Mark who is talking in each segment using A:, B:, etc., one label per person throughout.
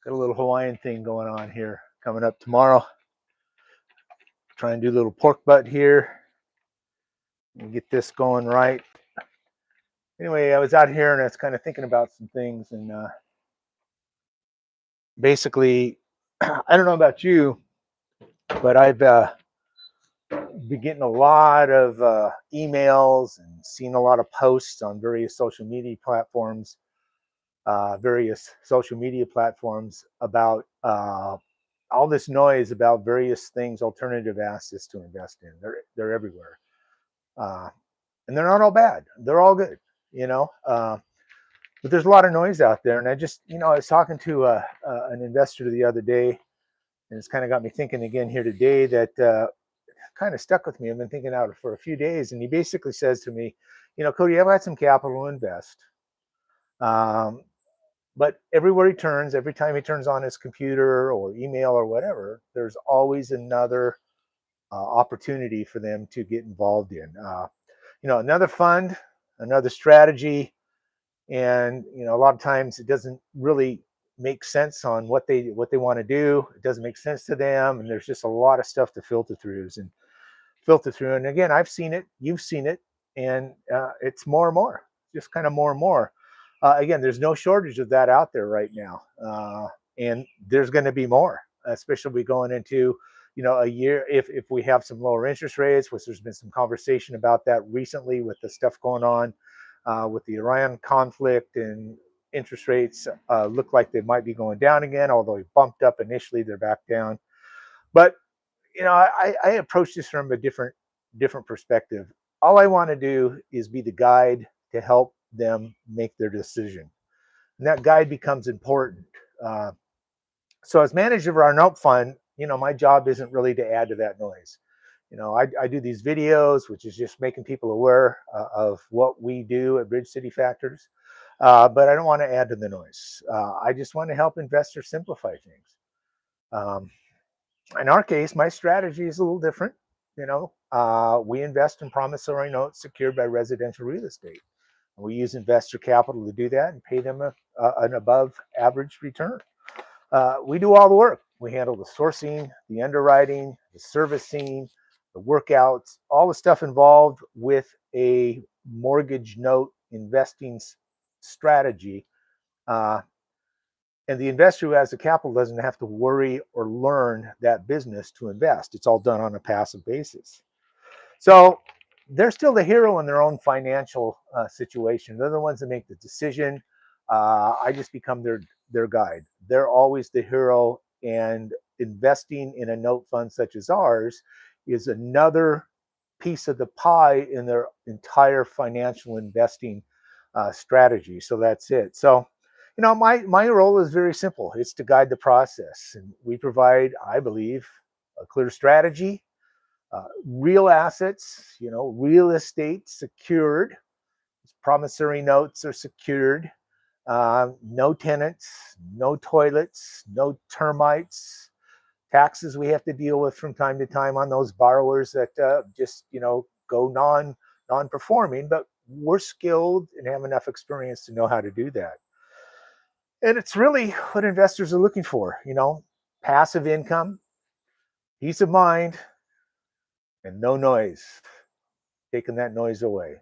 A: Got a little Hawaiian thing going on here coming up tomorrow. Try and do a little pork butt here and get this going right. Anyway, I was out here and I was kind of thinking about some things, and basically, I don't know about you, but I've been getting a lot of emails and seen a lot of posts on various social media platforms, about all this noise about various things, alternative assets to invest in. They're everywhere, uh, and they're not all bad. They're all good, you know. But there's a lot of noise out there, and I was talking to an investor the other day, and it's kind of got me thinking again here today that kind of stuck with me. I've been thinking out for a few days, and he basically says to me, Cody, I've got some capital to invest. Um, but every time he turns on his computer or email or whatever, there's always another opportunity for them to get involved in. Another fund, another strategy, and a lot of times it doesn't really make sense on what they want to do. It doesn't make sense to them, and there's just a lot of stuff to filter through. And again, I've seen it, you've seen it, and it's more and more, just kind of more and more. Again, there's no shortage of that out there right now, and there's going to be more, especially going into a year if we have some lower interest rates, which there's been some conversation about that recently with the stuff going on with the Iran conflict, and interest rates look like they might be going down again, although they bumped up initially, they're back down. But I approach this from a different perspective. All I want to do is be the guide to help them make their decision, and that guide becomes important. Uh, so, as manager of our note fund, my job isn't really to add to that noise. I do these videos, which is just making people aware of what we do at Bridge City Factors, but I don't want to add to the noise. I just want to help investors simplify things. Um, in our case, my strategy is a little different. We invest in promissory notes secured by residential real estate. We use investor capital to do that and pay them an above average return. We do all the work. We handle the sourcing, the underwriting, the servicing, the workouts, all the stuff involved with a mortgage note investing strategy. Uh, and the investor who has the capital doesn't have to worry or learn that business to invest. It's all done on a passive basis. So they're still the hero in their own financial situation. They're the ones that make the decision. I just become their guide. They're always the hero, and investing in a note fund such as ours is another piece of the pie in their entire financial investing strategy. So that's it. So, my role is very simple. It's to guide the process, and we provide, I believe, a clear strategy, real assets, real estate secured. Promissory notes are secured. No tenants, no toilets, no termites. Taxes we have to deal with from time to time on those borrowers that just go non-performing, but we're skilled and have enough experience to know how to do that. And it's really what investors are looking for, passive income, peace of mind, and no noise, taking that noise away.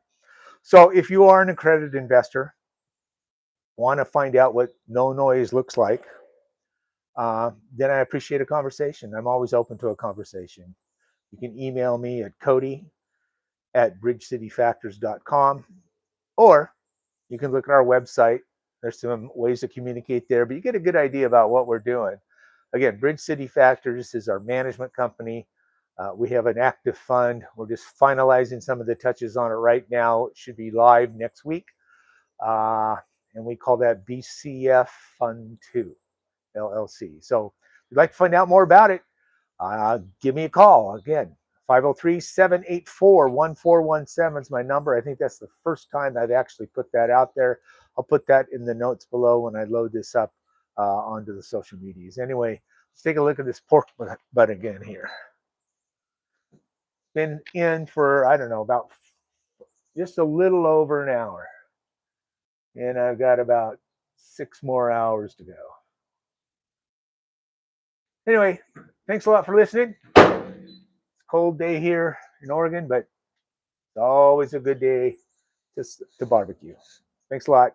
A: So if you are an accredited investor, want to find out what no noise looks like, then I appreciate a conversation. I'm always open to a conversation. You can email me at cody@bridgecityfactors.com, or you can look at our website. There's some ways to communicate there, but you get a good idea about what we're doing. Again, Bridge City Factors is our management company. We have an active fund. We're just finalizing some of the touches on it right now. It should be live next week. And we call that BCF Fund 2, LLC. So if you'd like to find out more about it, give me a call. Again, 503-784-1417 is my number. I think that's the first time I've actually put that out there. I'll put that in the notes below when I load this up onto the social medias. Anyway, let's take a look at this pork butt again here. Been in for, I don't know, about just a little over an hour. And I've got about 6 more hours to go. Anyway, thanks a lot for listening. It's a cold day here in Oregon, but it's always a good day to barbecue. Thanks a lot.